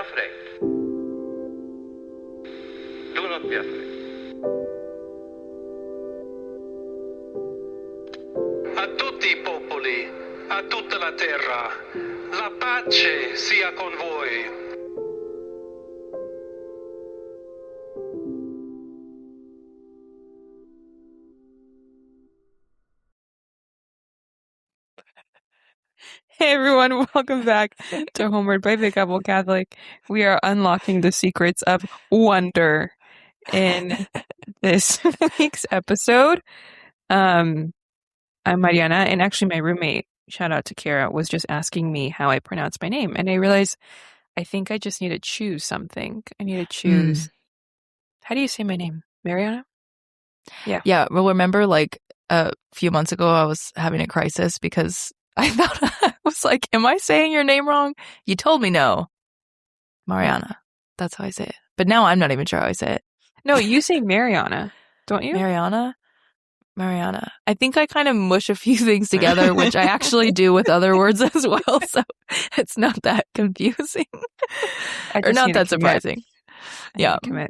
afraid. Do not be afraid. A tutti I popoli, a tutta la terra, la pace sia con voi. Hey everyone, welcome back to Homeward by the Couple Catholic. We are unlocking the secrets of wonder in this week's episode. I'm Mariana, and actually my roommate, shout out to Kara, was just asking me how I pronounce my name, and I realized I think I just need to choose something. I need to choose. How do you say my name? Mariana? Yeah. Well, remember like a few months ago, I was having a crisis because I thought I was like, am I saying your name wrong? You told me no. Mariana. That's how I say it. But now I'm not even sure how I say it. No, you say Mariana, don't you? Mariana. I think I kind of mush a few things together, which I actually do with other words as well. So it's not that confusing or not that surprising. Yeah. Commit.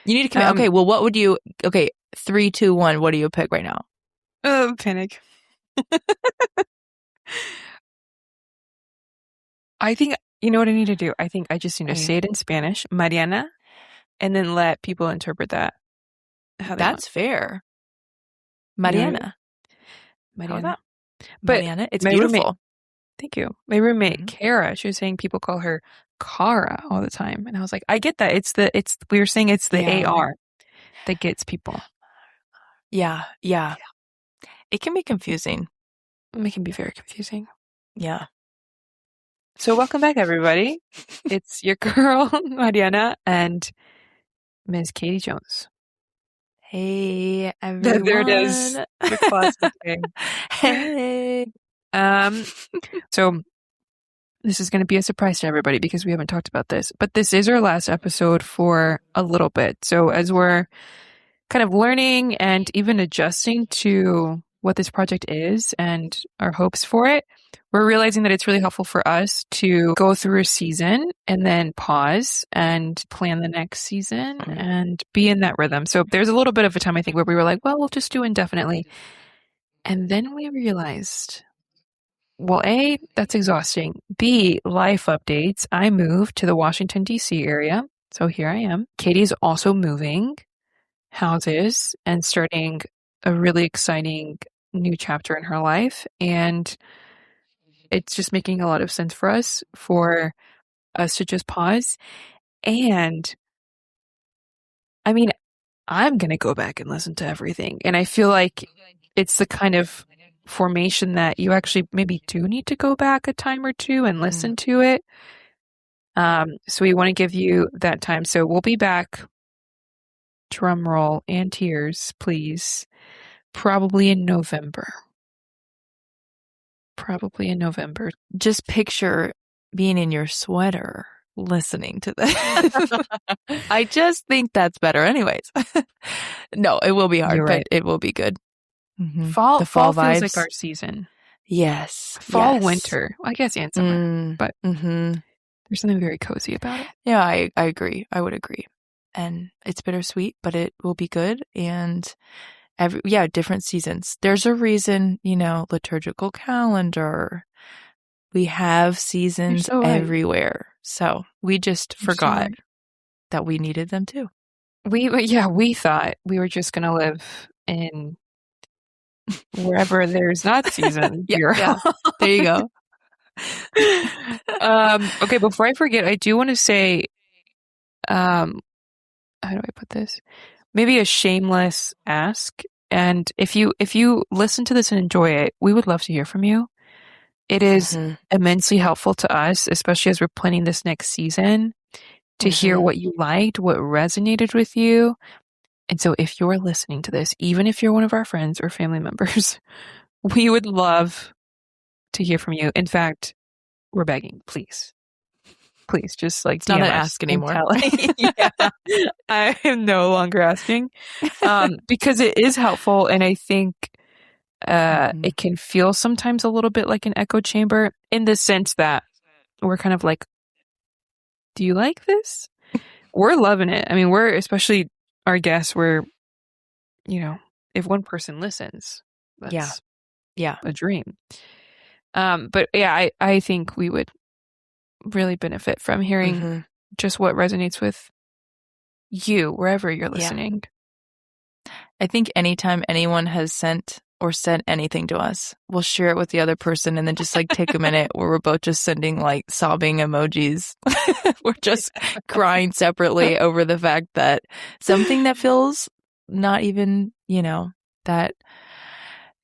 You need to commit. Okay. Well, what would you, 3, 2, 1. What do you pick right now? Panic. I think, you know what I need to do? I think I just need to say it in Spanish, Mariana, and then let people interpret that. That's fair. Mariana. Mariana. But Mariana, it's beautiful. Roommate, thank you. My roommate, Kara, she was saying people call her Kara all the time. And I was like, I get that. We were saying it's the AR that gets people. Yeah. It can be confusing. It can be very confusing. Yeah. So welcome back, everybody. It's your girl, Mariana, and Ms. Katie Jones. Hey, everyone. There it is. The classic thing. Hey. So this is going to be a surprise to everybody because we haven't talked about this, but this is our last episode for a little bit. So as we're kind of learning and even adjusting to what this project is and our hopes for it, we're realizing that it's really helpful for us to go through a season and then pause and plan the next season and be in that rhythm. So there's a little bit of a time, I think, where we were like, well, we'll just do indefinitely. And then we realized, well, A, that's exhausting. B, life updates. I moved to the Washington, D.C. area. So here I am. Katie's also moving houses and starting a really exciting new chapter in her life. And it's just making a lot of sense for us to just pause. And I mean, I'm going to go back and listen to everything. And I feel like it's the kind of formation that you actually maybe do need to go back a time or two and listen to it. So we want to give you that time. So we'll be back, drum roll and tears, please, probably in November. Just picture being in your sweater listening to this. I just think that's better anyways. No, it will be hard, but it will be good. Mm-hmm. Fall vibes feels like our season. Yes. Fall, winter. I guess and summer. But there's something very cozy about it. Yeah, I agree. I would agree. And it's bittersweet, but it will be good. And different seasons. There's a reason, liturgical calendar. We have seasons everywhere. So we just forgot that we needed them too. We thought we were just going to live in wherever there's not season. Yeah. There you go. Okay, before I forget, I do want to say, how do I put this? Maybe a shameless ask. And if you listen to this and enjoy it, we would love to hear from you. It is immensely helpful to us, especially as we're planning this next season, to hear what you liked, what resonated with you. And so if you're listening to this, even if you're one of our friends or family members, we would love to hear from you. In fact, we're begging, please, just like it's not an ask anymore. Yeah, I am no longer asking because it is helpful, and I think it can feel sometimes a little bit like an echo chamber in the sense that we're kind of like Do you like this? We're loving it. I mean, we're, especially our guests, we're, if one person listens, that's a dream. But yeah, I think we would really benefit from hearing just what resonates with you wherever you're listening. I think anytime anyone has sent or said anything to us, we'll share it with the other person and then just like take a minute where we're both just sending like sobbing emojis. We're just crying separately over the fact that something that feels not even, that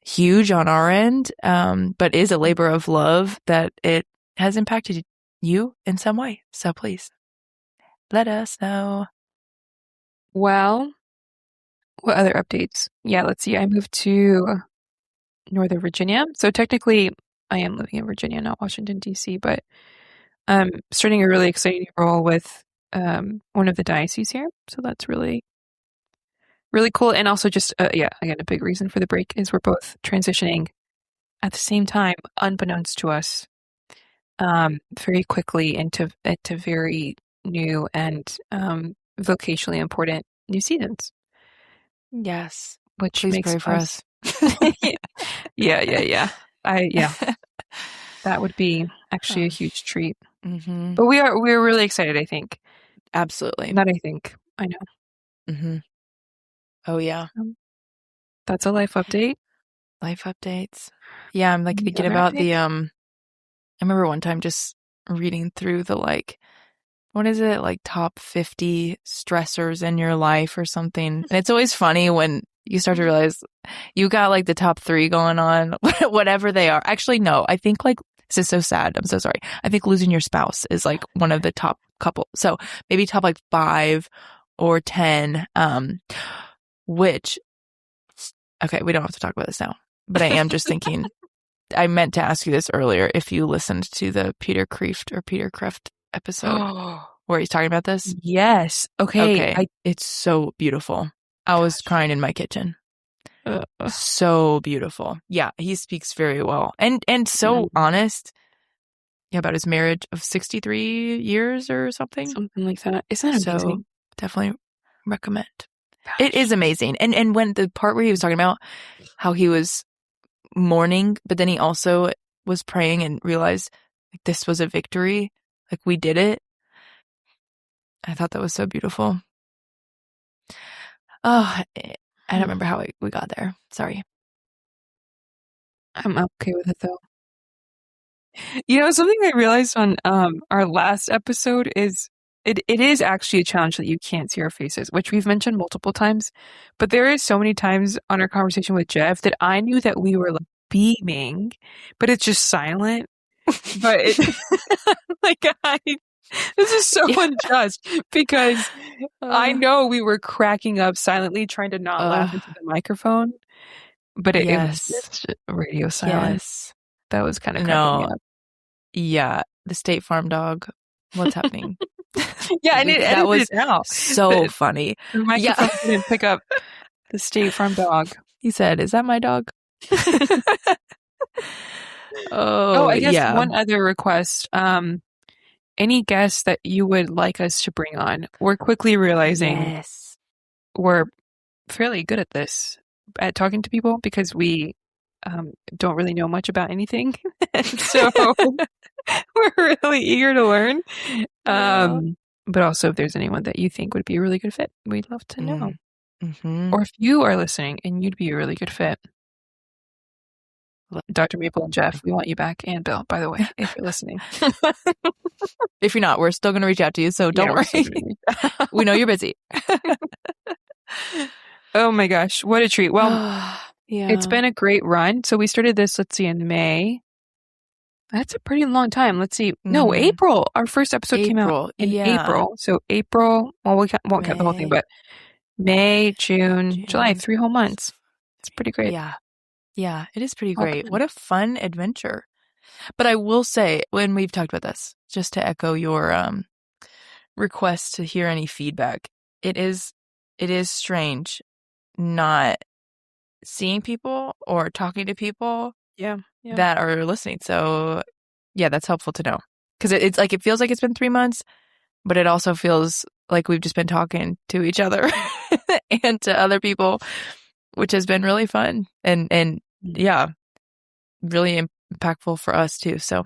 huge on our end, but is a labor of love, that it has impacted you in some way. So please let us know. Well, what other updates? Yeah, let's see. I moved to Northern Virginia. So technically, I am living in Virginia, not Washington, D.C., but I'm starting a really exciting role with one of the dioceses here. So that's really, really cool. And also just, again, a big reason for the break is we're both transitioning at the same time, unbeknownst to us, very quickly into very new and vocationally important new seasons. Yes. Which please makes pray for us. Yeah. That would be actually a huge treat. But we're really excited, I think. Absolutely. Not I think. I know. Oh yeah. That's a life update. Life updates. Yeah, I'm like Any thinking other about updates? I remember one time just reading through the what is it, like top 50 stressors in your life or something. And it's always funny when you start to realize you got like the top 3 going on, whatever they are. Actually, no, I think like, this is so sad. I'm so sorry. I think losing your spouse is like one of the top couple. So maybe top like 5 or 10, which, okay, we don't have to talk about this now, but I am just thinking, I meant to ask you this earlier, if you listened to the Peter Kreeft episode where he's talking about this. Yes. Okay. It's so beautiful. I was crying in my kitchen. So beautiful. Yeah, he speaks very well. And so honest about his marriage of 63 years or something. Something like that. Isn't that amazing? So definitely recommend. Gosh. It is amazing. And when the part where he was talking about how he was mourning, but then he also was praying and realized like this was a victory, like we did it. I thought that was so beautiful. Oh, I don't remember how we got there. Sorry. I'm okay with it though. Something I realized on our last episode is it is actually a challenge that you can't see our faces, which we've mentioned multiple times. But there is so many times on our conversation with Jeff that I knew that we were like beaming, but it's just silent. But this is so unjust because I know we were cracking up silently, trying to not laugh into the microphone. But it was just radio silence. That was kind of cracking me up. Yeah, the State Farm dog. What's happening? Yeah, and that was so funny. The microphone didn't pick up the State Farm dog. He said, "Is that my dog?" I guess one other request. Any guests that you would like us to bring on? We're quickly realizing we're fairly good at this, at talking to people, because we don't really know much about anything. So we're really eager to learn. But also, if there's anyone that you think would be a really good fit, we'd love to know. Or if you are listening and you'd be a really good fit. Dr. Maple and Jeff, we want you back, and Bill, by the way, if you're listening. If you're not, we're still going to reach out to you, so don't worry. We know you're busy. Oh my gosh, what a treat. Well, It's been a great run. So we started this, let's see, in May. That's a pretty long time. Let's see. No, April. Our first episode came out in April. So April, well, we won't count the whole thing, but May, June, July, 3 whole months. It's pretty great. Yeah, it is pretty great. What a fun adventure. But I will say, when we've talked about this, just to echo your request to hear any feedback, it is strange not seeing people or talking to people that are listening. So yeah, that's helpful to know. Because it's like, it feels like it's been 3 months, but it also feels like we've just been talking to each other and to other people, which has been really fun and yeah, really impactful for us too. So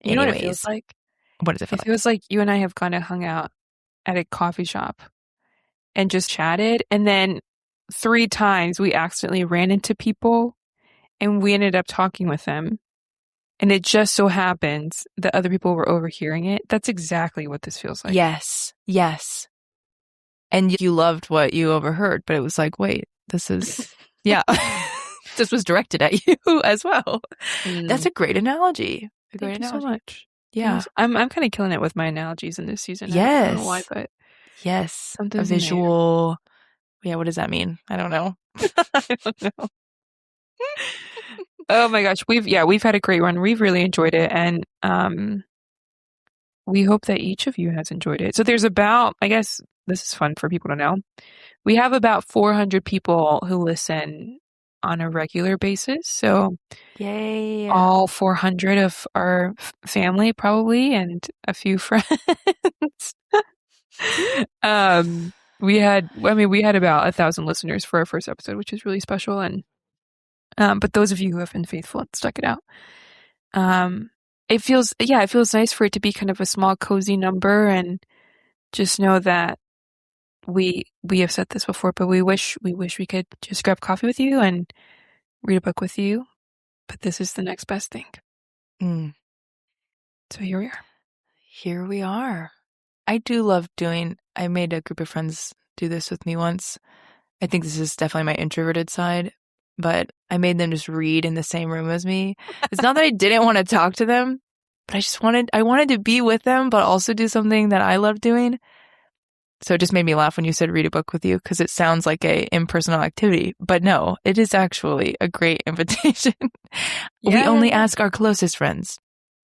You know what it feels anyways, like? what does it feel It feels like you and I have kind of hung out at a coffee shop and just chatted. And then 3 times we accidentally ran into people and we ended up talking with them. And it just so happens that other people were overhearing it. That's exactly what this feels like. Yes. Yes. And you loved what you overheard, but it was like, wait, this is, yeah, this was directed at you as well. That's a great analogy. Thank you so much. Yeah. I'm kind of killing it with my analogies in this season. Yes. I don't know why, but yes, something's a in the air. visual. Yeah, what does that mean? I don't know. I don't know. Oh my gosh, we've had a great run. We've really enjoyed it, and we hope that each of you has enjoyed it. So there's about, I guess this is fun for people to know. We have about 400 people who listen on a regular basis. So Yay. all 400 of our family probably and a few friends. We had about 1,000 listeners for our first episode, which is really special. And but those of you who have been faithful and stuck it out, it feels nice for it to be kind of a small, cozy number, and just know that we have said this before, but we wish we could just grab coffee with you and read a book with you. But this is the next best thing. So here we are. Here we are. I do love I made a group of friends do this with me once. I think this is definitely my introverted side, but I made them just read in the same room as me. It's not that I didn't want to talk to them, but I wanted to be with them, but also do something that I love doing. So it just made me laugh when you said read a book with you, because it sounds like a impersonal activity, but no, it is actually a great invitation. We only ask our closest friends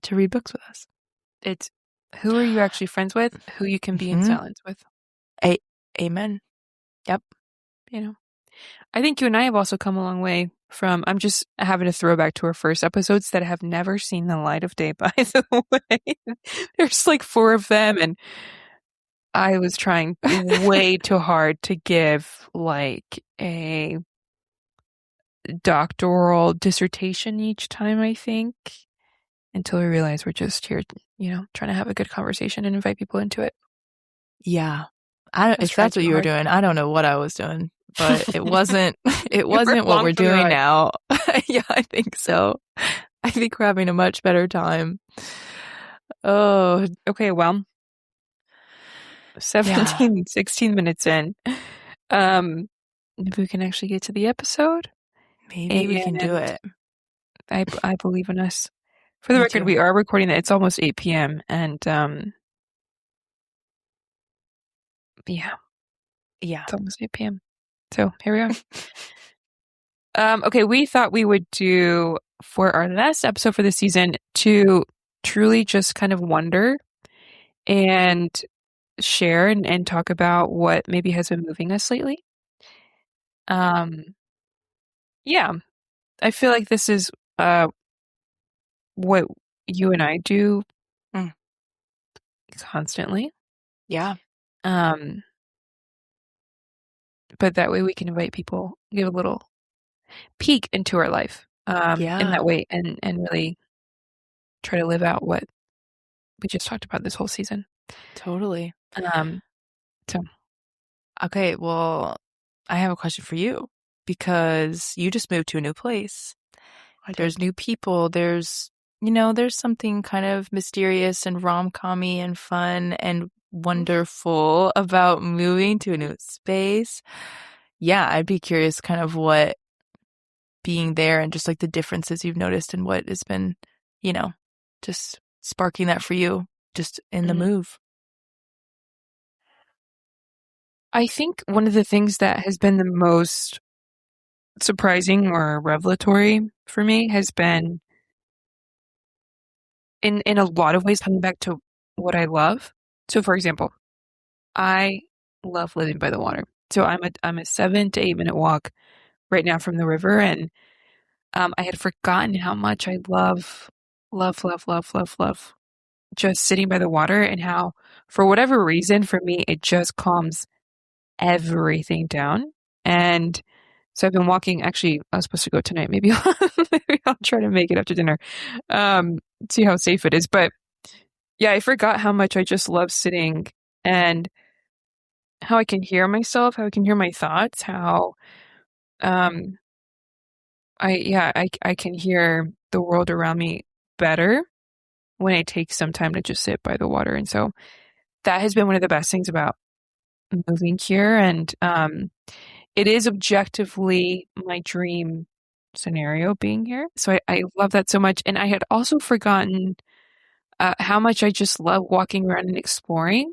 to read books with us. It's who are you actually friends with, who you can be in silence with. Amen. Yep. You know, I think you and I have also come a long way from, I'm just having a throwback to our first episodes that have never seen the light of day, by the way. There's like 4 of them, and I was trying way too hard to give like a doctoral dissertation each time, I think, until we realized we're just here, trying to have a good conversation and invite people into it. Yeah. If that's what you were doing, I don't know what I was doing, but it wasn't what we're doing now. Yeah, I think so. I think we're having a much better time. Oh, okay. Well, 16 minutes in. Maybe we can actually get to the episode. Maybe we can do it. I believe in us. For the record, we are recording that. It's almost 8 p.m. and yeah, it's almost 8 p.m. So here we are. Okay, we thought we would do for our last episode for the season to truly just kind of wonder and share and talk about what maybe has been moving us lately. Yeah, I feel like this is what you and I do constantly. Yeah. But that way we can invite people, give a little peek into our life in that way, and really try to live out what we just talked about this whole season. Totally. So okay, well, I have a question for you, because you just moved to a new place. There's new people. There's something kind of mysterious and rom-com-y and fun and wonderful about moving to a new space. Yeah, I'd be curious kind of what being there and just like the differences you've noticed and what has been, just sparking that for you just in the move. I think one of the things that has been the most surprising or revelatory for me has been in a lot of ways coming back to what I love. So for example, I love living by the water. So I'm a 7 to 8 minute walk right now from the river, and I had forgotten how much I love just sitting by the water and how, for whatever reason, for me, it just calms everything down. And so I've been walking. Actually, I was supposed to go tonight. Maybe maybe I'll try to make it after dinner. See how safe it is. But yeah, I forgot how much I just love sitting and how I can hear myself, how I can hear my thoughts, how um I can hear the world around me better when I take some time to just sit by the water. And so that has been one of the best things about moving here. And it is objectively my dream scenario being here. So I love that so much. And I had also forgotten how much I just love walking around and exploring.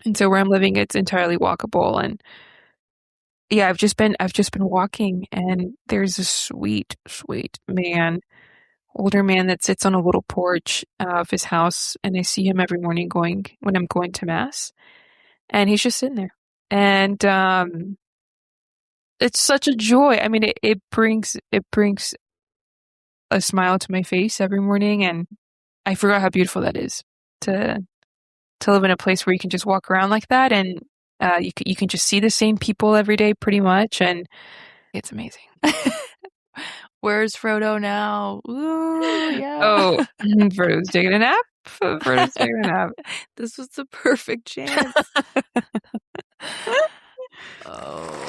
And so where I'm living, it's entirely walkable. And yeah, I've just been walking, and there's a sweet, sweet man, older man that sits on a little porch of his house, and I see him every morning when I'm going to mass, and he's just sitting there. And it's such a joy. I mean, it brings a smile to my face every morning, and I forgot how beautiful that is to live in a place where you can just walk around like that, and you can just see the same people every day pretty much, and it's amazing. Where's Frodo now? Ooh, yeah. Oh, Frodo's taking a nap. Frodo's taking a nap. This was the perfect chance. Oh,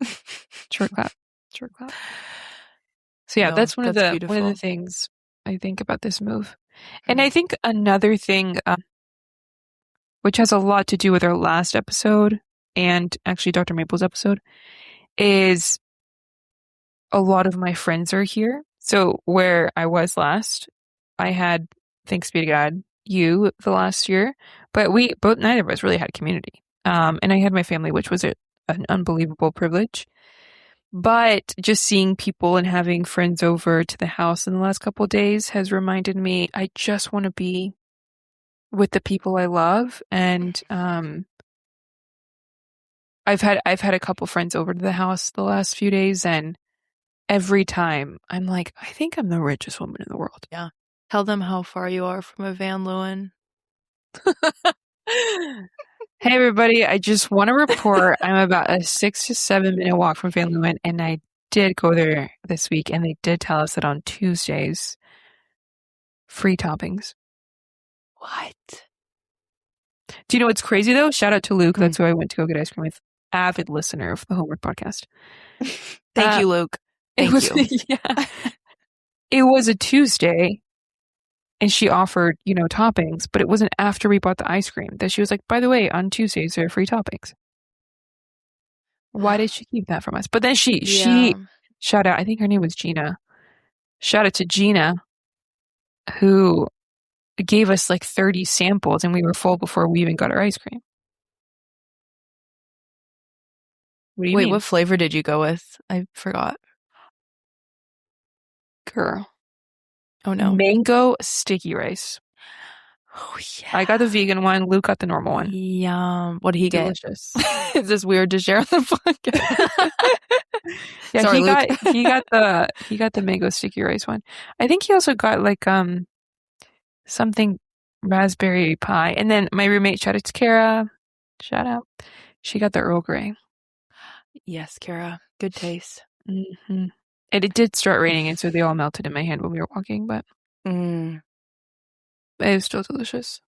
yay. Short clap. Short clap. So yeah, No, that's one of the beautiful. things I think about this move. And I think another thing, which has a lot to do with our last episode and actually Dr. Maple's episode, is a lot of my friends are here. So where I was last, I had, thanks be to God, you the last year, but neither of us really had community. And I had my family, which was an unbelievable privilege. But just seeing people and having friends over to the house in the last couple of days has reminded me I just want to be with the people I love. And I've had a couple friends over to the house the last few days, and every time I'm like, I think I'm the richest woman in the world. Yeah. Tell them how far you are from a Van Leeuwen. Hey everybody, I just want to report I'm about a 6 to 7 minute walk from Van Leeuwen, and I did go there this week, and they did tell us that on Tuesdays, free toppings. What? Do you know what's crazy though? Shout out to Luke. That's who I went to go get ice cream with. Avid listener of the Homework Podcast. Thank you, Luke. Thank you. Yeah. It was a Tuesday, and she offered, toppings, but it wasn't after we bought the ice cream that she was like, by the way, on Tuesdays there are free toppings. Why did she keep that from us? But then she shout out, I think her name was Gina. Shout out to Gina, who gave us like 30 samples, and we were full before we even got our ice cream. What do you mean? What flavor did you go with? I forgot. Girl. Oh no. Mango sticky rice. Oh yeah. I got the vegan one. Luke got the normal one. Yum. What did he get? Delicious. Is this weird to share on the podcast? Yeah, sorry, he got the mango sticky rice one. I think he also got like something raspberry pie. And then my roommate, shout out to Kara. Shout out. She got the Earl Grey. Yes, Kara. Good taste. Mm-hmm. And it did start raining, and so they all melted in my hand when we were walking, but it was still delicious.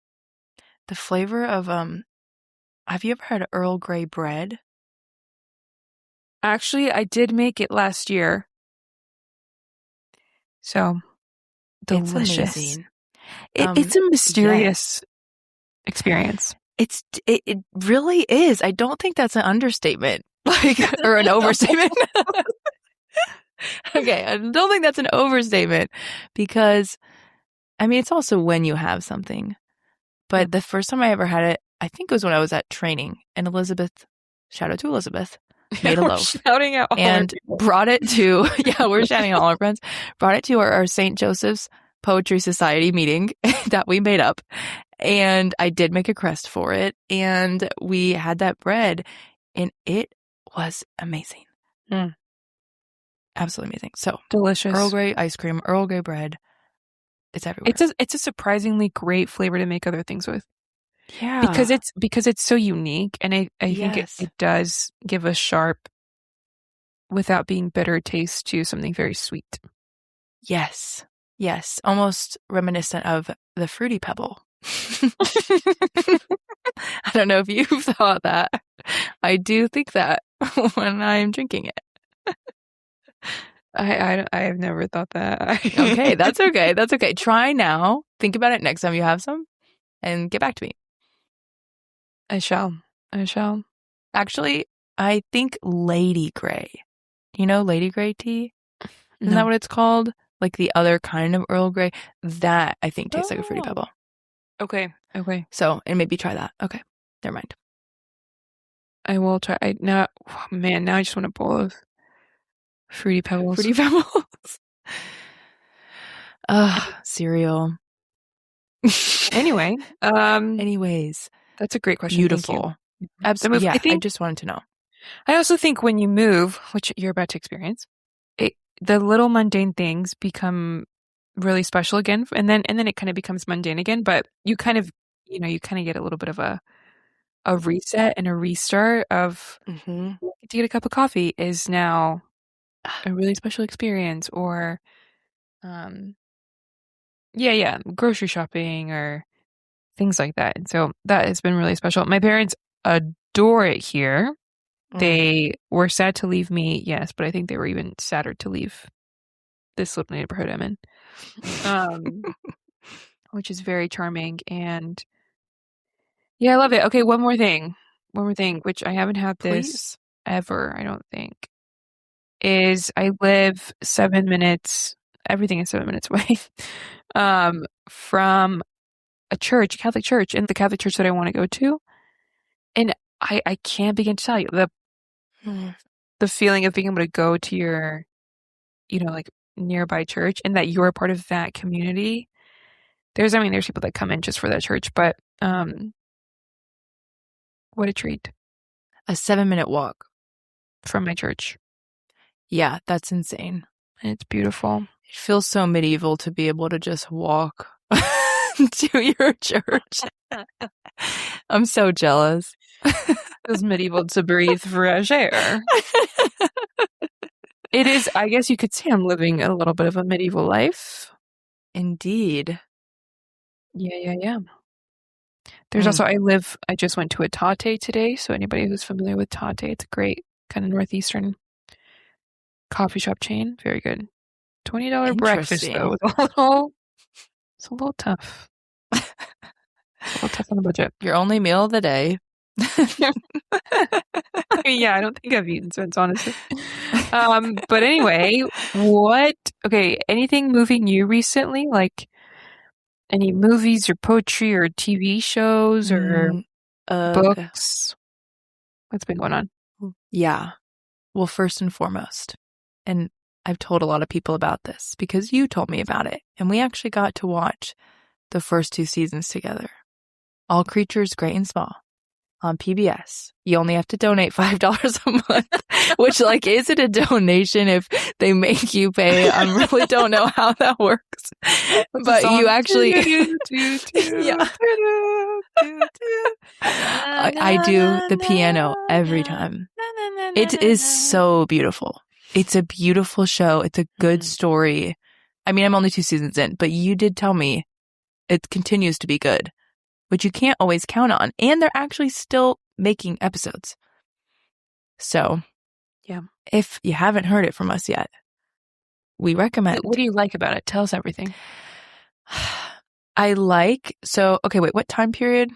The flavor of have you ever had Earl Grey bread? Actually, I did make it last year. So delicious. It's amazing. It's a mysterious experience. It really is. I don't think that's an understatement, or an overstatement. Okay, I don't think that's an overstatement, because I mean, it's also when you have something. But the first time I ever had it, I think it was when I was at training, and Elizabeth, shout out to Elizabeth, made a loaf. Shouting out and brought it to, we're shouting out all our friends, brought it to our St. Joseph's Poetry Society meeting that we made up. And I did make a crest for it, and we had that bread, and it was amazing. Absolutely amazing. So delicious. Earl Grey ice cream, Earl Grey bread. It's everywhere. It's a surprisingly great flavor to make other things with. Yeah. Because it's so unique, and I think Yes. it does give a sharp, without being bitter, taste to something very sweet. Yes. Yes. Almost reminiscent of the Fruity Pebble. I don't know if you've thought that. I do think that when I'm drinking it. I have never thought that. Okay, that's okay. That's okay. Try now. Think about it next time you have some and get back to me. I shall. Actually, I think Lady Grey. Do you know Lady Grey tea? Isn't No. that what it's called? Like the other kind of Earl Grey? That, I think, tastes like a Fruity Oh. Pebble. Okay. So, and maybe try that. Okay. Never mind. I will try. Now I just want a bowl of Fruity Pebbles. Fruity Pebbles. Cereal. Anyway, Anyways, that's a great question. beautiful. Thank you. Absolutely. Yeah, I I just wanted to know. I also think when you move, which you're about to experience, the little mundane things become really special again, and then it kind of becomes mundane again. But you kind of get a little bit of a reset and a restart of Mm-hmm. to get a cup of coffee is now a really special experience, or grocery shopping or things like that. And so that has been really special. My parents adore it here. They were sad to leave me, yes, but I think they were even sadder to leave this little neighborhood I'm in, which is very charming. And yeah, I love it. Okay, one more thing, which I haven't had this ever, I don't think, is I live 7 minutes, everything is 7 minutes away, from a church, Catholic church, and the Catholic church that I want to go to. And I can't begin to tell you the feeling of being able to go to your, like nearby church, and that you're part of that community. There's people that come in just for that church, but what a treat. A 7-minute walk from my church. Yeah, that's insane. And it's beautiful. It feels so medieval to be able to just walk to your church. I'm so jealous. It feels medieval to breathe fresh air. It is, I guess you could say I'm living a little bit of a medieval life. Indeed. Yeah. There's also, I just went to a Tate today, so anybody who's familiar with Tate, it's a great kind of northeastern coffee shop chain. Very good. $20 breakfast, though. It's a little tough. It's a little tough on the budget. Your only meal of the day. Yeah, I don't think I've eaten since, honestly. But anyway, anything moving you recently? Like any movies or poetry or TV shows or books? What's been going on? Yeah. Well, first and foremost, and I've told a lot of people about this because you told me about it, and we actually got to watch the first 2 seasons together. All Creatures Great and Small on PBS. You only have to donate $5 a month, which, is it a donation if they make you pay? I really don't know how that works. But you actually... Yeah. I do the piano every time. It is so beautiful. It's a beautiful show. It's a good story. I mean, I'm only 2 seasons in, but you did tell me it continues to be good, which you can't always count on. And they're actually still making episodes. So, yeah, if you haven't heard it from us yet, we recommend. What do you like about it? Tell us everything. What time period?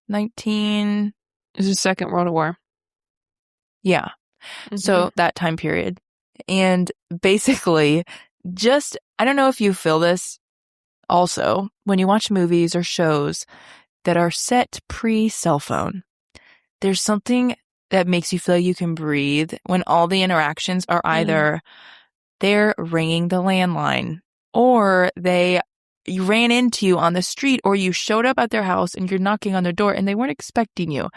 19... This is the Second World War. Yeah. Mm-hmm. So that time period. And basically, I don't know if you feel this also, when you watch movies or shows that are set pre-cell phone, there's something that makes you feel you can breathe when all the interactions are either they're ringing the landline, or you ran into you on the street, or you showed up at their house and you're knocking on their door and they weren't expecting you.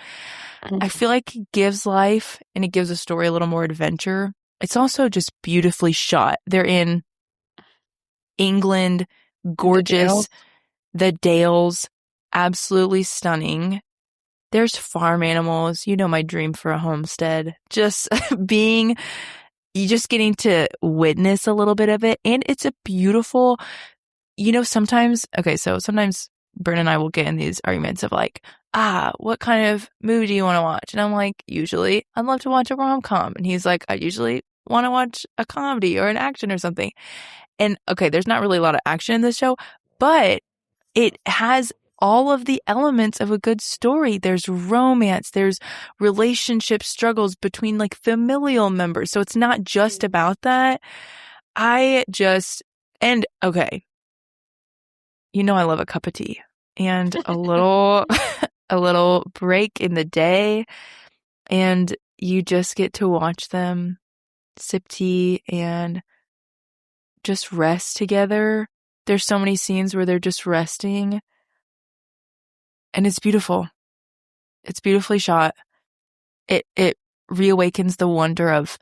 I feel like it gives life and it gives a story a little more adventure. It's also just beautifully shot. They're in England gorgeous. The Dales, absolutely stunning. There's farm animals. You know, my dream for a homestead. Just you just getting to witness a little bit of it. And it's a beautiful, sometimes Bryn and I will get in these arguments of like, what kind of movie do you want to watch? And I'm like, usually I'd love to watch a rom-com. And he's like, I usually want to watch a comedy or an action or something. And okay, there's not really a lot of action in this show, but it has all of the elements of a good story. There's romance, there's relationship struggles between like familial members. So it's not just about that. I love a cup of tea and a little a little break in the day, and you just get to watch them sip tea and just rest together. There's so many scenes where they're just resting, and it's beautiful. It's beautifully shot. It reawakens the wonder of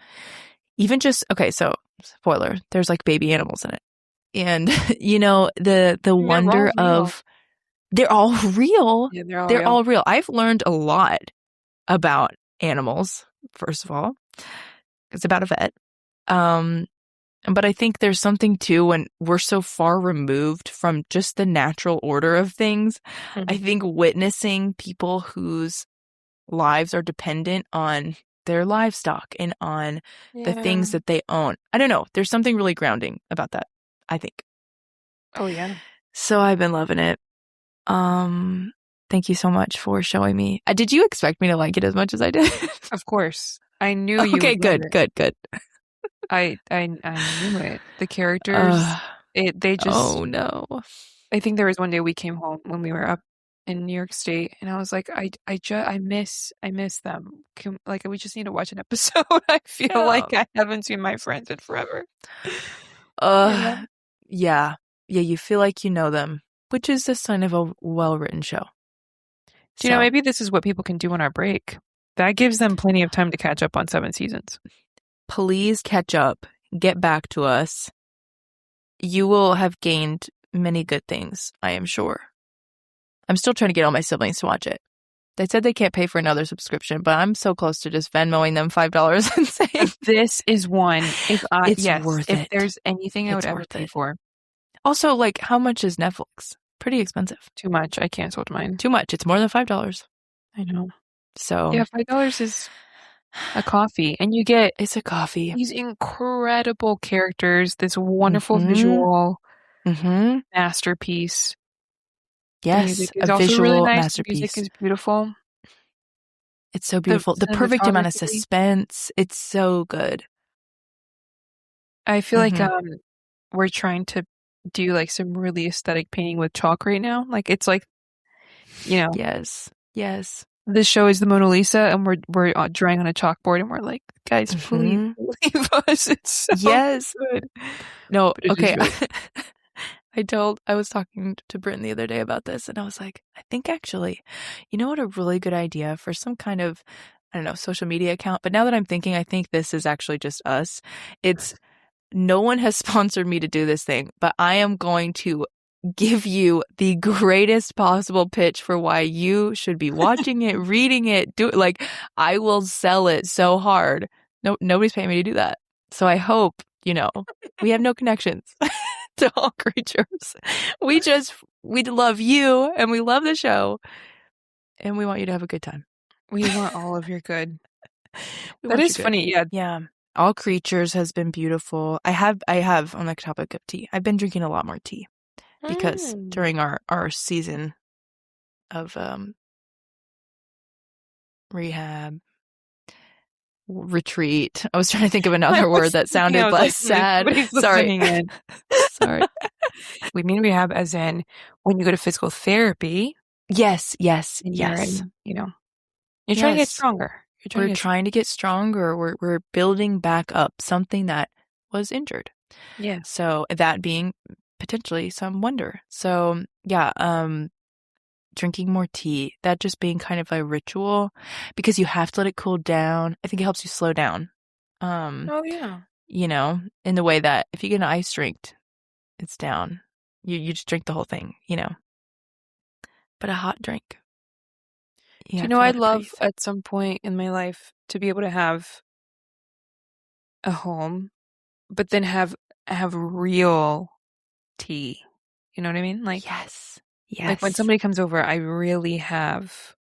even just, okay, so spoiler, there's like baby animals in it. And the wonder of they're all real. Yeah, they're all real. I've learned a lot about animals, first of all. It's about a vet. But I think there's something too when we're so far removed from just the natural order of things. Mm-hmm. I think witnessing people whose lives are dependent on their livestock and on the things that they own. I don't know. There's something really grounding about that, I think. Oh, yeah. So I've been loving it. Thank you so much for showing me. Did you expect me to like it as much as I did? Of course. I knew you would. Okay, good. I knew it. The characters, they just... Oh, no. I think there was one day we came home when we were up in New York State, and I was like, I miss them. We just need to watch an episode. I feel like I haven't seen my friends in forever. Yeah, you feel like you know them, which is a sign of a well-written show. Do you know, maybe this is what people can do on our break. That gives them plenty of time to catch up on 7 seasons. Please catch up. Get back to us. You will have gained many good things, I am sure. I'm still trying to get all my siblings to watch it. They said they can't pay for another subscription, but I'm so close to just Venmoing them $5 and saying, this is one. It's worth it. If there's anything I would ever pay for. Also, like, how much is Netflix? Pretty expensive. Too much. I canceled mine. Too much. It's more than $5. I know. So yeah, $5 is a coffee, and you get a coffee. These incredible characters, this wonderful visual masterpiece. Yes, a visual really nice. Masterpiece. The music is beautiful. It's so beautiful. The perfect amount of suspense. It's so good. I feel like we're trying to do like some really aesthetic painting with chalk right now. Like it's like, Yes. This show is the Mona Lisa, and we're drawing on a chalkboard, and we're like, guys, please believe us. It's so good. No, okay. I was talking to Bryn the other day about this, and I was like, I think actually, you know what, a really good idea for some kind of, I don't know, social media account. But now that I'm thinking, I think this is actually just us. It's no one has sponsored me to do this thing, but I am going to give you the greatest possible pitch for why you should be watching it, reading it, I will sell it so hard. No, nobody's paying me to do that. So I hope, we have no connections to all creatures. We love you and we love the show and we want you to have a good time. We want all of your good. That is funny. Yeah. Yeah. All Creatures has been beautiful. I have on the topic of tea, I've been drinking a lot more tea. Because during our season of rehab, retreat, I was trying to think of another word that sounded less sad. Sorry. Sorry. We mean rehab as in when you go to physical therapy. Yes. You're trying to get stronger. We're trying to get stronger. We're building back up something that was injured. Yeah. So that being potentially some wonder. So yeah, drinking more tea, that just being kind of a ritual because you have to let it cool down. I think it helps you slow down. Oh yeah. In the way that if you get an ice drink, it's down. You just drink the whole thing, But a hot drink. Do you have know to I'd let it love breathe. at some point in my life to be able to have a home, but then have real tea. You know what I mean? Yes. Like when Yes. somebody comes over, I really have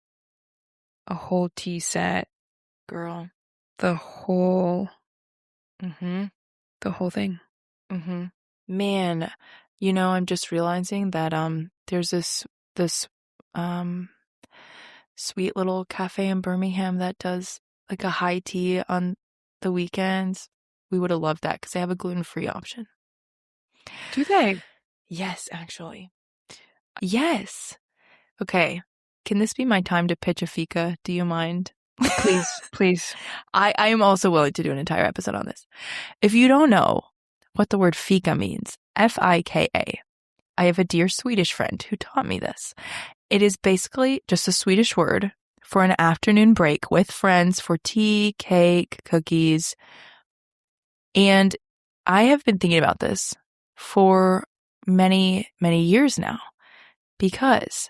a whole tea set, Girl. the whole Mm-hmm. thing. Mm-hmm. Man, I'm just realizing that there's this um sweet little cafe in Birmingham that does like a high tea on the weekends. We would have loved that because they have a gluten-free option. Do they? Yes, actually. Yes. Okay. Can this be my time to pitch a fika? Do you mind? Please, please. I am also willing to do an entire episode on this. If you don't know what the word fika means, Fika, I have a dear Swedish friend who taught me this. It is basically just a Swedish word for an afternoon break with friends for tea, cake, cookies. And I have been thinking about this for many, many years now because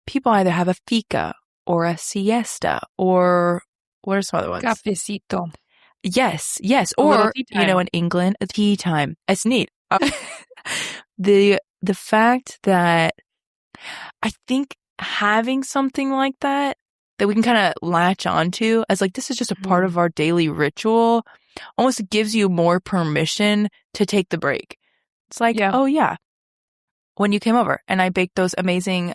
people either have a fika or a siesta or what are some other ones? Cafecito. Yes. A little Or, tea time. in England, a tea time. It's neat. The fact that I think having something like that we can kind of latch onto as like, this is just a part of our daily ritual, almost gives you more permission to take the break. It's like, Yeah. oh yeah, when you came over and I baked those amazing,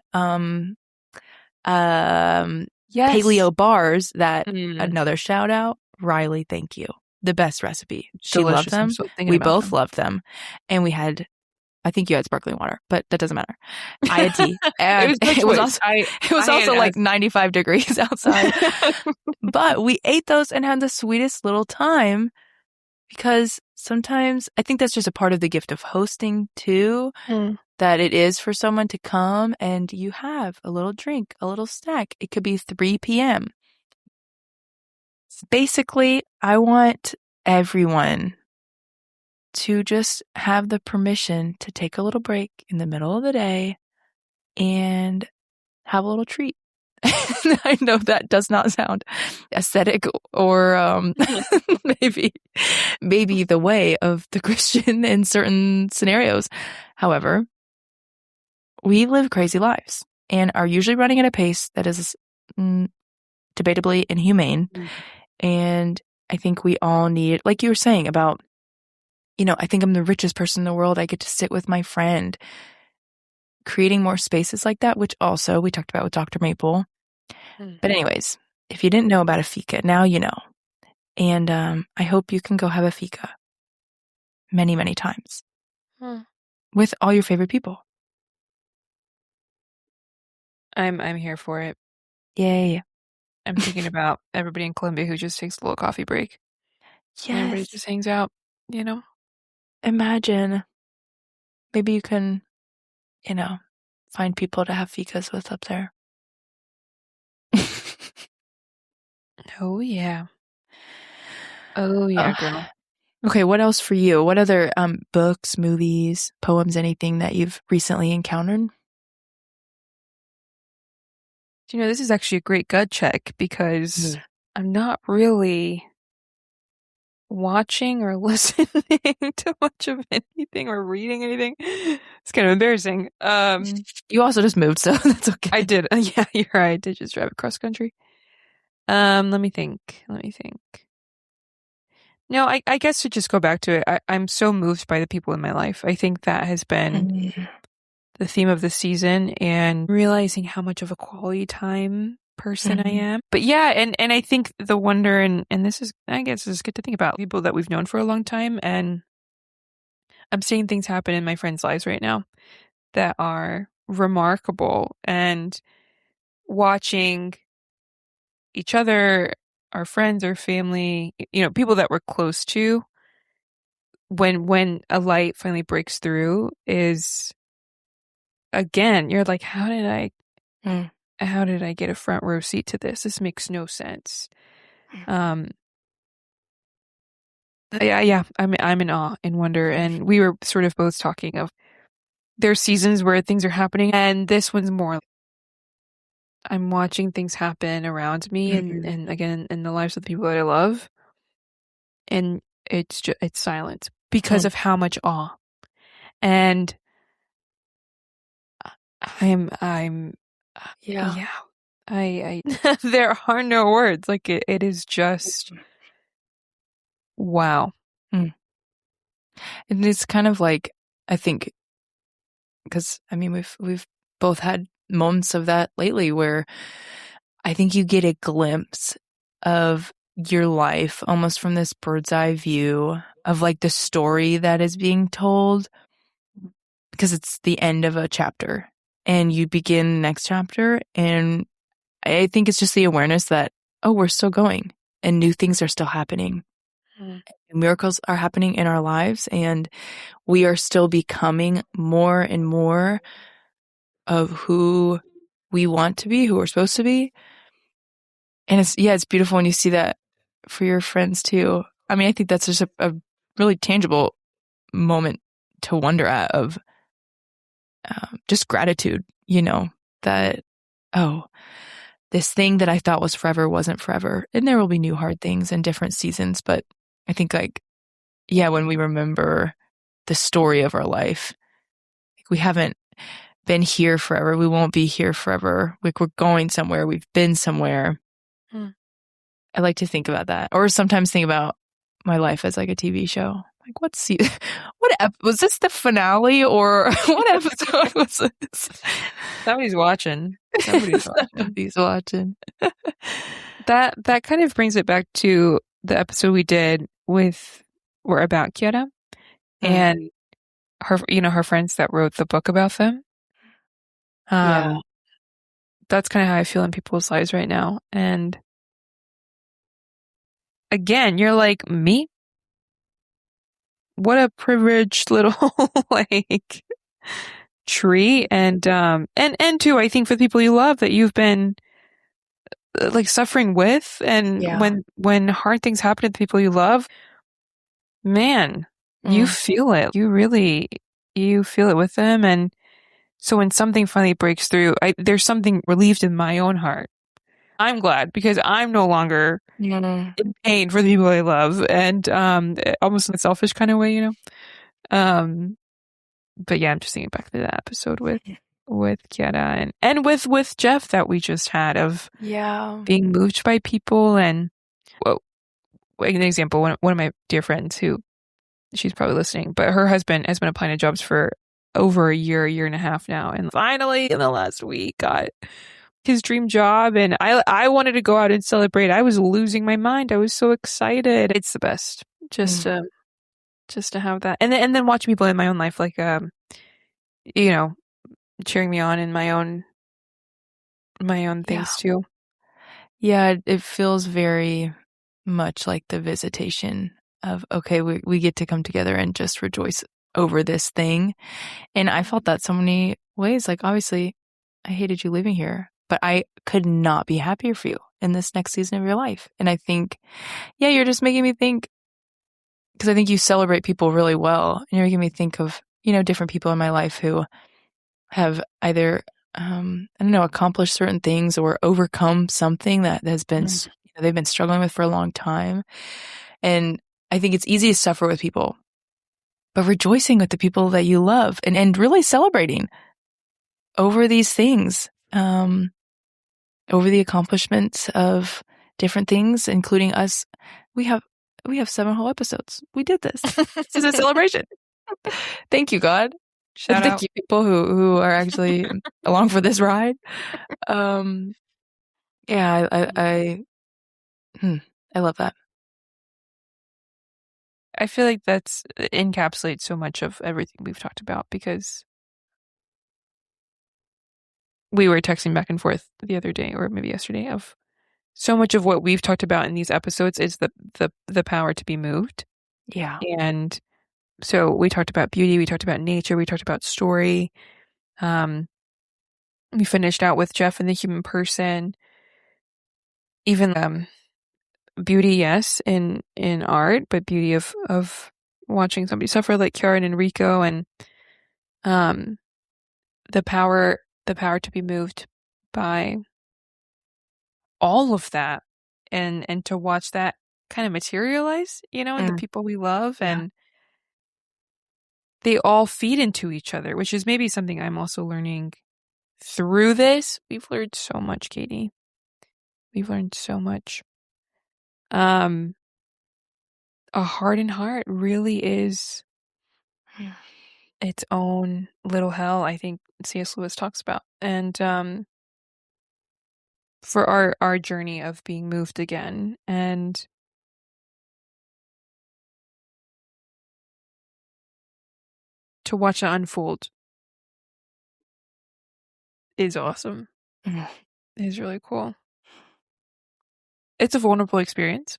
Yes. paleo bars that Mm. another shout out, Riley, thank you. The best recipe. She loved Delicious. I'm them. still thinking We about both them. loved them. And we had, I think you had sparkling water, but that doesn't matter. I had tea. And it was also like 95 degrees outside. But we ate those and had the sweetest little time because sometimes I think that's just a part of the gift of hosting too, that it is for someone to come and you have a little drink, a little snack. It could be 3 p.m. Basically, I want everyone to just have the permission to take a little break in the middle of the day and have a little treat. I know that does not sound aesthetic or maybe the way of the Christian in certain scenarios. However, we live crazy lives and are usually running at a pace that is debatably inhumane. And I think we all need, like you were saying about, I think I'm the richest person in the world. I get to sit with my friend. Creating more spaces like that, which also we talked about with Dr. Maple. But anyways, if you didn't know about a fika, now you know. And I hope you can go have a fika many, many times with all your favorite people. I'm here for it. Yay. I'm thinking about everybody in Colombia who just takes a little coffee break. Yes. And everybody just hangs out, Imagine. Maybe you can, find people to have fikas with up there. Oh, yeah. Oh, yeah, girl. Okay, what else for you? What other books, movies, poems, anything that you've recently encountered? This is actually a great gut check because I'm not really watching or listening to much of anything or reading anything. It's kind of embarrassing. You also just moved, so that's okay. I did. Yeah, you're right. I did just drive across country. Let me think. No, I guess to just go back to it, I'm so moved by the people in my life. I think that has been the theme of the season and realizing how much of a quality time person I am. But yeah, and I think the wonder and this is, I guess it's good to think about people that we've known for a long time, and I'm seeing things happen in my friends' lives right now that are remarkable, and watching each other, our friends, our family, people that we're close to, when a light finally breaks through is, again, you're like, how did I get a front row seat to this? This makes no sense. Yeah, I'm in awe and wonder, and we were sort of both talking of there's seasons where things are happening, and this one's more I'm watching things happen around me and again in the lives of the people that I love, and it's silent because of how much awe. And I'm yeah. I there are no words. Like it is just wow. And it's kind of like, I think, because I mean we've both had moments of that lately where I think you get a glimpse of your life almost from this bird's eye view of like the story that is being told, because it's the end of a chapter and you begin the next chapter. And I think it's just the awareness that, oh, we're still going and new things are still happening. Miracles are happening in our lives, and we are still becoming more and more of who we want to be, who we're supposed to be. And it's beautiful when you see that for your friends too. I mean, I think that's just a really tangible moment to wonder at, of just gratitude, that, oh, this thing that I thought was forever wasn't forever. And there will be new hard things in different seasons. But I think when we remember the story of our life, we haven't been here forever. We won't be here forever. Like, we're going somewhere. We've been somewhere. I like to think about that, or sometimes think about my life as like a TV show. Like, was this the finale, or what episode was this? Somebody's watching. Somebody's watching. That kind of brings it back to the episode we did about Kiara and her friends that wrote the book about them. That's kind of how I feel in people's lives right now. And again, you're like, me? What a privileged little like tree. And too, I think for the people you love that you've been like suffering with, and when hard things happen to the people you love, man, you feel it. You feel it with them. And so when something finally breaks through, there's something relieved in my own heart. I'm glad because I'm no longer in pain for the people I love, and almost in a selfish kind of way, But yeah, I'm just thinking back to that episode with Kiara and with Jeff that we just had of being moved by people. And an example, one of my dear friends, who she's probably listening, but her husband has been applying to jobs for over a year and a half now, and finally in the last week got his dream job. And I wanted to go out and celebrate. I was losing my mind. I was so excited. It's the best just to have that, and then watching people in my own life, like cheering me on in my own things too. Yeah, it feels very much like the visitation of, okay, we get to come together and just rejoice over this thing. And I felt that so many ways. Like, obviously, I hated you leaving here, but I could not be happier for you in this next season of your life. And I think, you're just making me think, because I think you celebrate people really well. And you're making me think of, different people in my life who have either, accomplished certain things or overcome something that has been, they've been struggling with for a long time. And I think it's easy to suffer with people, but rejoicing with the people that you love and really celebrating over these things, over the accomplishments of different things, including us. We have 7 whole episodes. We did this. This is a celebration. Thank you, God. Shout Thank out. you, people who are actually along for this ride. I love that. I feel like that's encapsulates so much of everything we've talked about, because we were texting back and forth the other day, or maybe yesterday, of so much of what we've talked about in these episodes is the power to be moved. Yeah. And so we talked about beauty, we talked about nature, we talked about story. We finished out with Jeff and the human person. Even beauty, yes, in art, but beauty of watching somebody suffer, like Kiara and Enrico, and the power to be moved by all of that, and to watch that kind of materialize, in the people we love, Yeah. and they all feed into each other, which is maybe something I'm also learning through this. We've learned so much, Katie. We've learned so much. A hardened heart really is its own little hell, I think C.S. Lewis talks about. And for our journey of being moved again, and to watch it unfold is awesome. It's really cool. It's a vulnerable experience.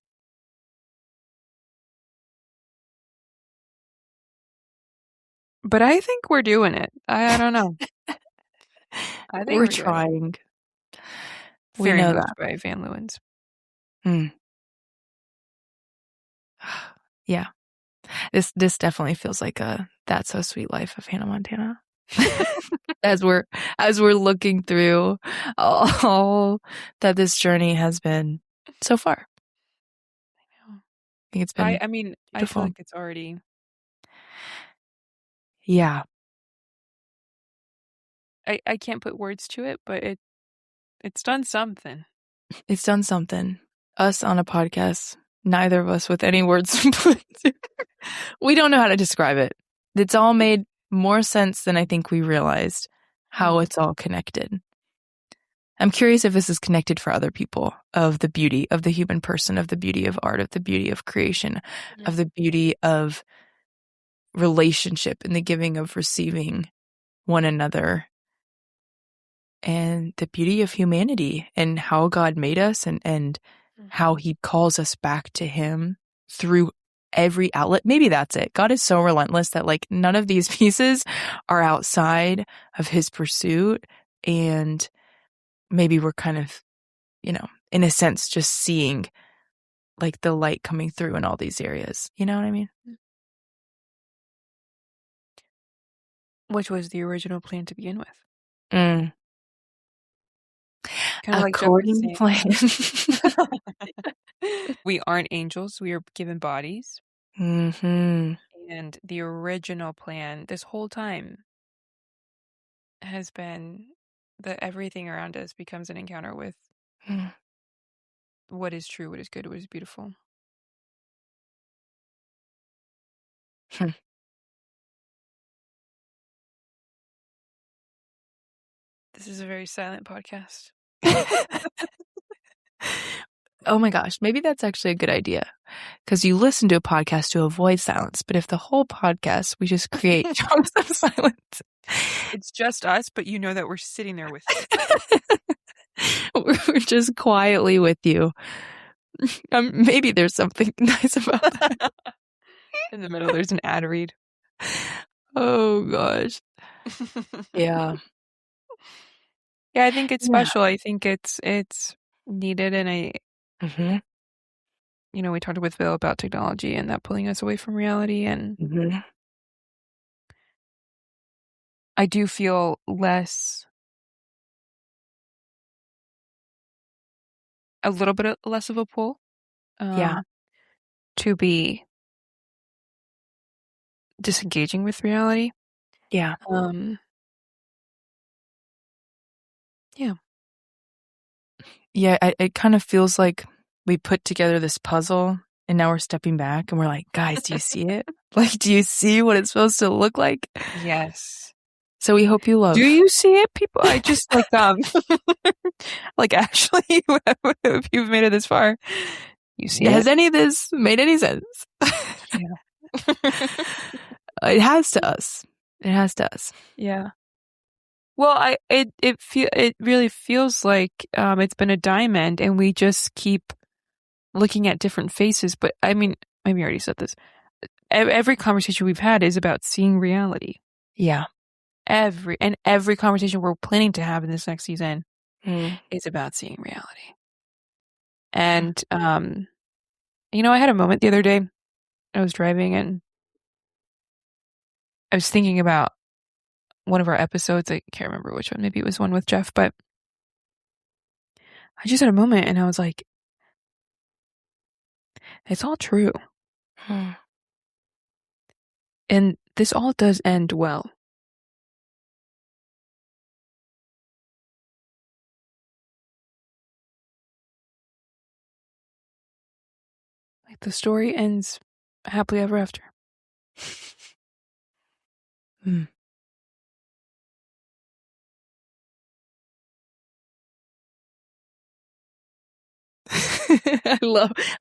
But I think we're doing it. I don't know. I think We're we're doing it. trying. We Very know moved that. by Van Leeuwen's. Yeah. This definitely feels like a That's So Sweet Life of Hannah Montana. as we're looking through all that this journey has been so far. I know. I think it's been I mean, beautiful. I feel like it's already. Yeah. I can't put words to it, but it's done something. It's done something. Us on a podcast, neither of us with any words to put to. We don't know how to describe it. It's all made more sense than I think we realized how it's all connected. I'm curious if this is connected for other people, of the beauty of the human person, of the beauty of art, of the beauty of creation, of the beauty of relationship and the giving of receiving one another, and the beauty of humanity and how God made us, and how he calls us back to him through every outlet. Maybe that's it. God is so relentless that like none of these pieces are outside of his pursuit, and maybe we're kind of, in a sense, just seeing like the light coming through in all these areas. You know what I mean? Which was the original plan to begin with. Mm. Kind of like Jeff was According to plan. We aren't angels. We are given bodies. Mm-hmm. And the original plan this whole time has been that everything around us becomes an encounter with what is true, what is good, what is beautiful. This is a very silent podcast. Oh my gosh, maybe that's actually a good idea, because you listen to a podcast to avoid silence. But if the whole podcast, we just create chunks of silence. It's just us, but you know that we're sitting there with you. We're just quietly with you. Maybe there's something nice about that. In the middle, there's an ad read. Oh gosh. Yeah. Yeah, I think it's special. I think it's needed, and we talked with Bill about technology and that pulling us away from reality, and I do feel a little bit less of a pull to be disengaging with reality. Yeah. Yeah, it kind of feels like we put together this puzzle, and now we're stepping back and we're like, guys, do you see it? Like, do you see what it's supposed to look like? Yes. So we hope you love. Do you see it, people? I just like like Ashley, if you've made it this far, you see Has it? any of this made any sense? Yeah. It has to us. It has to us. Yeah. Well, it really feels like it's been a diamond, and we just keep looking at different faces. But I mean, maybe I already said this. Every conversation we've had is about seeing reality. Yeah. Every conversation we're planning to have in this next season is about seeing reality. And I had a moment the other day. I was driving and I was thinking about one of our episodes. I can't remember which one. Maybe it was one with Jeff, but I just had a moment and I was like, it's all true. And this all does end well. Like the story ends happily ever after.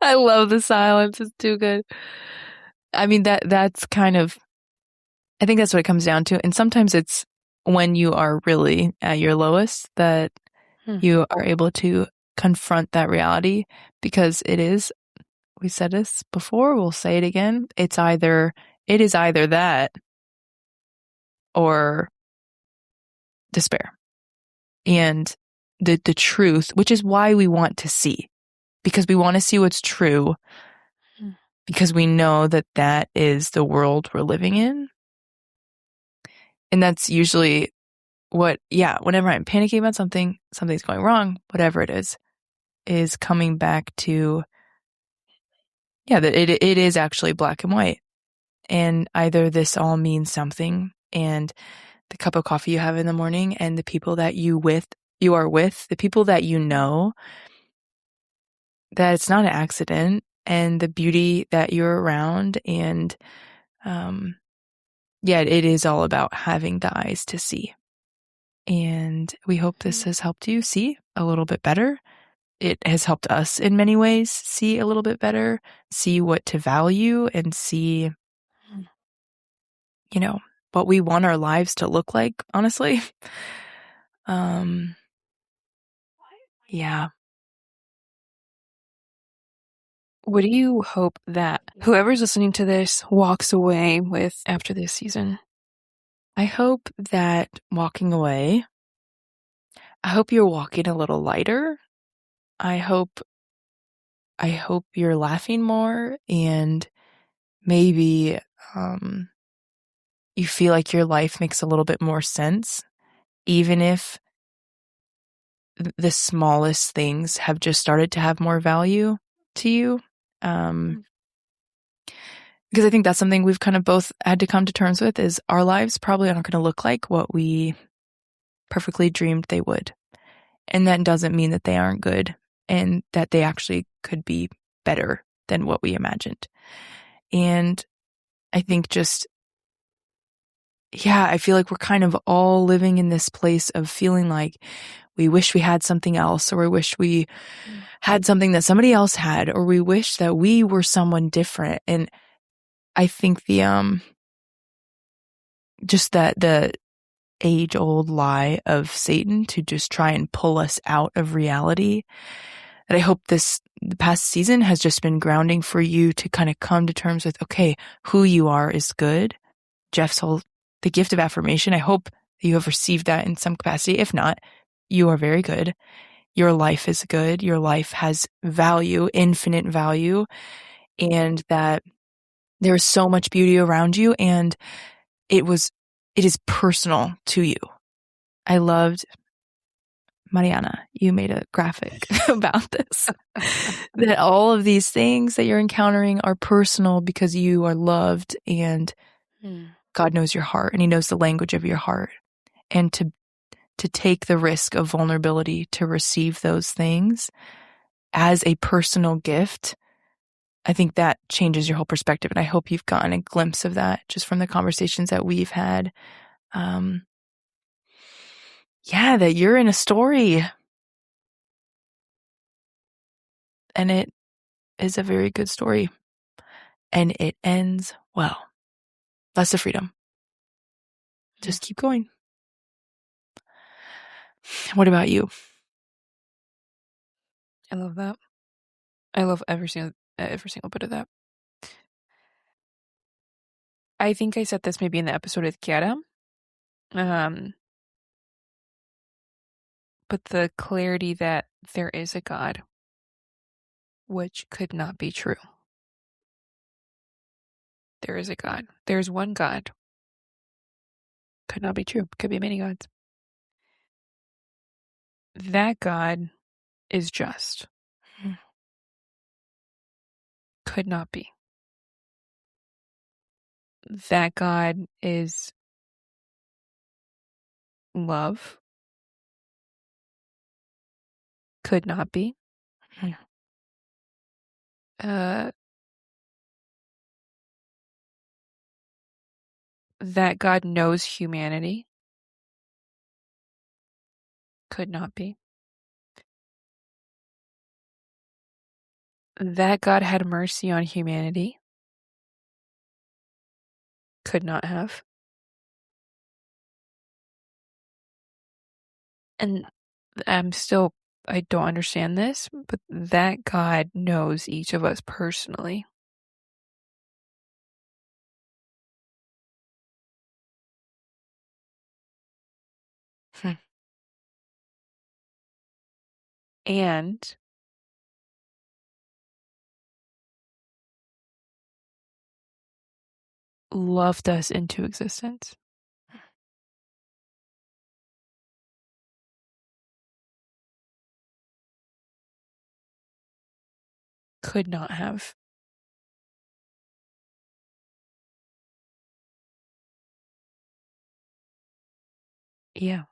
I love the silence. It's too good. I mean, that's kind of, I think that's what it comes down to. And sometimes it's when you are really at your lowest that you are able to confront that reality, because it is, we said this before, we'll say it again. It is either that or despair. And the truth, which is why we want to see, because we want to see what's true, because we know that that is the world we're living in. And that's usually whenever I'm panicking about something's going wrong, whatever it is coming back to, that it is actually black and white. And either this all means something, and the cup of coffee you have in the morning and the people that you are with, the people that you know, that it's not an accident, and the beauty that you're around. And it is all about having the eyes to see. And we hope this has helped you see a little bit better. It has helped us in many ways see a little bit better, see what to value, and see, what we want our lives to look like, honestly. Yeah. What do you hope that whoever's listening to this walks away with after this season? I hope that walking away, I hope you're walking a little lighter. I hope you're laughing more, and maybe you feel like your life makes a little bit more sense, even if the smallest things have just started to have more value to you. Because I think that's something we've kind of both had to come to terms with, is our lives probably aren't going to look like what we perfectly dreamed they would. And that doesn't mean that they aren't good, and that they actually could be better than what we imagined. And I think I feel like we're kind of all living in this place of feeling like we wish we had something else, or we wish we had something that somebody else had, or we wish that we were someone different. And I think the age-old lie of Satan to just try and pull us out of reality, that I hope the past season has just been grounding for you to kind of come to terms with, okay, who you are is good. Jeff's the gift of affirmation, I hope that you have received that in some capacity. If not, you are very good. Your life is good. Your life has value, infinite value, and that there is so much beauty around you, and it is personal to you. I loved, Mariana, you made a graphic about this, that all of these things that you're encountering are personal because you are loved, and God knows your heart, and He knows the language of your heart. And to take the risk of vulnerability to receive those things as a personal gift, I think that changes your whole perspective. And I hope you've gotten a glimpse of that just from the conversations that we've had. That you're in a story, and it is a very good story, and it ends well. That's the freedom. Just keep going. What about you? I love that. I love every single bit of that. I think I said this maybe in the episode with Kiara. But the clarity that there is a God, which could not be true. There is a God. There's one God. Could not be true. Could be many gods. That God is just. Could not be. That God is love. Could not be. That God knows humanity. Could not be. That God had mercy on humanity. Could not have. And I don't understand this, but that God knows each of us personally. And loved us into existence. Could not have. Yeah.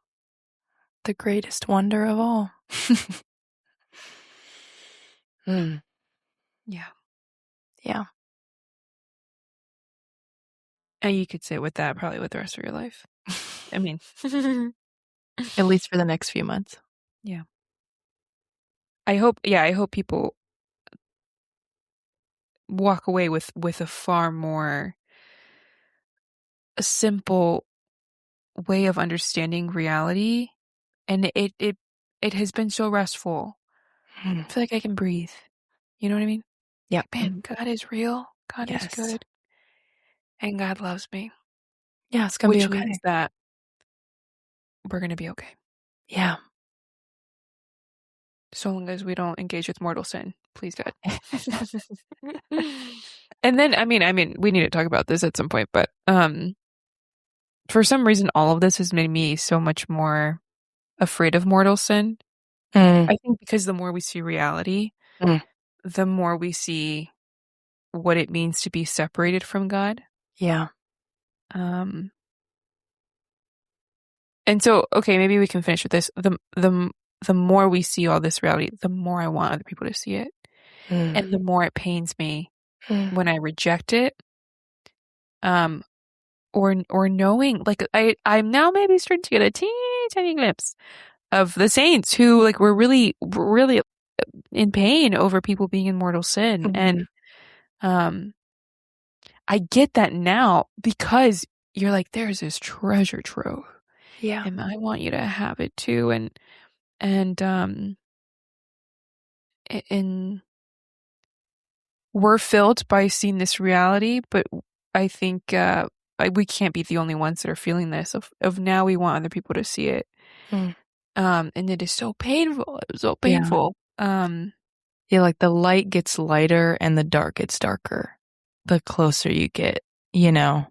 The greatest wonder of all. Yeah. Yeah. And you could sit with that probably with the rest of your life. I mean, At least for the next few months. yeah. I hope people walk away with a far more simple way of understanding reality, and it has been so restful. I feel like I can breathe. You know what I mean? Yeah. Man, God is real. God is Yes. good. And God loves me. Yeah, it's gonna be Which okay. means that we're gonna be okay. Yeah. So long as we don't engage with mortal sin. Please, God. And then I mean, we need to talk about this at some point, but for some reason all of this has made me so much more afraid of mortal sin. I think because the more we see reality, the more we see what it means to be separated from God. Yeah. And so, okay, maybe we can finish with this. The more we see all this reality, the more I want other people to see it. And the more it pains me when I reject it. Or knowing, like, I'm now maybe starting to get a teeny tiny glimpse of the saints who, like, were really, really in pain over people being in mortal sin. And I get that now because you're like, there's this treasure trove. Yeah. And I want you to have it too. And we're filled by seeing this reality, but I think we can't be the only ones that are feeling this. Of now, we want other people to see it, and it is so painful. It was so painful. Yeah, like the light gets lighter and the dark gets darker. The closer you get, it's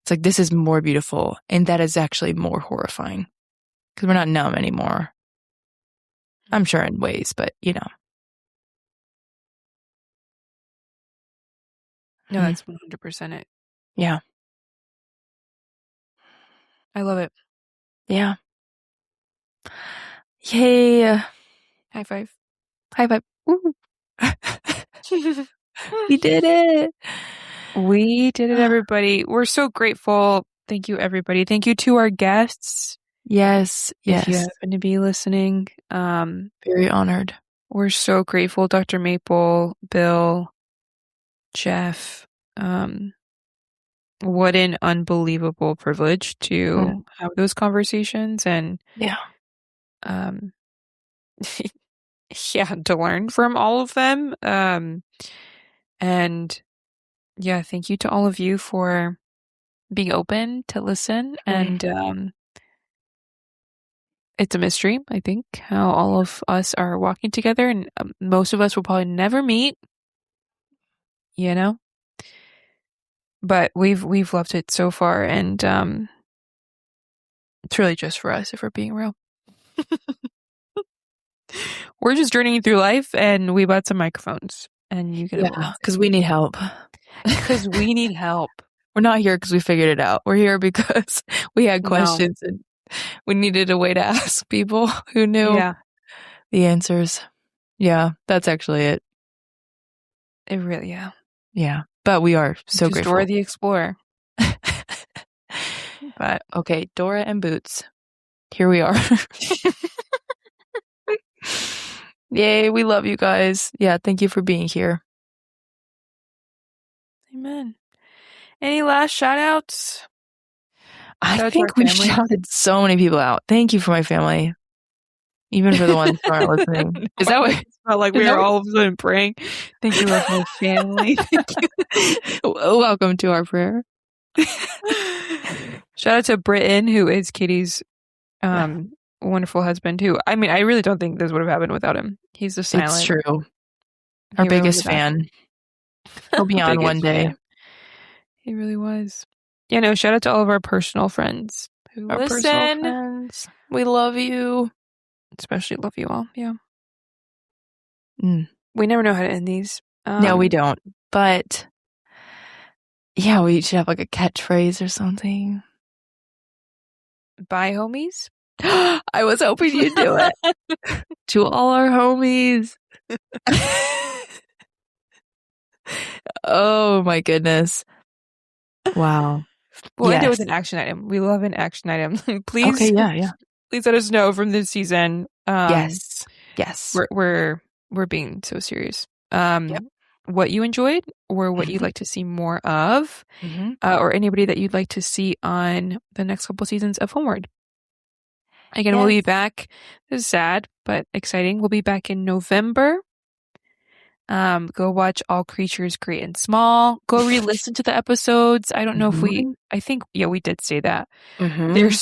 like this is more beautiful, and that is actually more horrifying because we're not numb anymore. I'm sure in ways, but No, that's 100% it. Yeah. I love it. Yeah. Yay. High five. High five. Woo. We did it. We did it, everybody. We're so grateful. Thank you, everybody. Thank you to our guests. Yes. If you happen to be listening. Very honored. We're so grateful, Dr. Maple, Bill, Jeff. What an unbelievable privilege to have those conversations and to learn from all of them. And yeah, thank you to all of you for being open to listen. And it's a mystery, I think, how all of us are walking together, and most of us will probably never meet, But we've loved it so far, and it's really just for us, if we're being real. We're just journeying through life, and we bought some microphones, and you get a little because we need help. because we need help. We're not here because we figured it out. We're here because we had questions and we needed a way to ask people who knew the answers. Yeah, that's actually it. It really, yeah. But we are so just grateful. Dora the Explorer. But okay, Dora and Boots. Here we are. Yay, we love you guys. Yeah, thank you for being here. Amen. Any last shout outs? I think we shouted so many people out. Thank you for my family. Even for the ones who aren't listening. Is that what it's not like we are all of a sudden praying? Thank you, love my family. Thank you. Welcome to our prayer. Shout out to Britton, who is Katie's wonderful husband, who, I mean, I really don't think this would have happened without him. He's the silent. It's true. Our biggest fan. He'll be on one day. Fan. He really was. Yeah, no, shout out to all of our personal friends who listen. Personal friends. We love you. Especially love you all. Yeah. Mm. We never know how to end these. No, we don't. But yeah, we should have like a catchphrase or something. Bye, homies. I was hoping you'd do it. To all our homies. Oh my goodness. Wow. We'll end it with an action item. We love an action item. Please. Okay, yeah. Please let us know from this season. Yes. We're being so serious. What you enjoyed, or what you'd like to see more of, or anybody that you'd like to see on the next couple seasons of Homeward. Again, we'll be back. This is sad, but exciting. We'll be back in November. Go watch All Creatures Great and Small. Go re-listen to the episodes. I don't know if we did say that. There's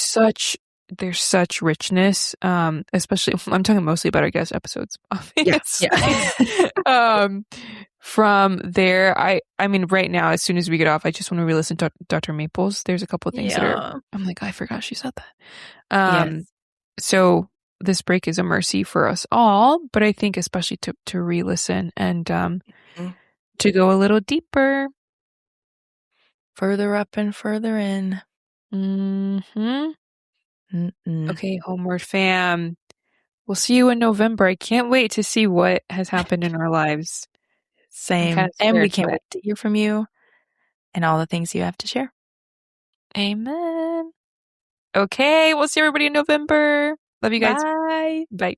such richness, especially, I'm talking mostly about our guest episodes. Obviously. Yeah. From there, I mean, right now, as soon as we get off, I just want to re-listen to Dr. Maples. There's a couple of things that are, I'm like, I forgot she said that. So this break is a mercy for us all, but I think especially to re-listen and to go a little deeper. Further up and further in. Okay, Homeward fam. We'll see you in November. I can't wait to see what has happened in our lives. Same. And we can't wait to hear from you and all the things you have to share. Amen. Okay, we'll see everybody in November. Love you guys. Bye. Bye.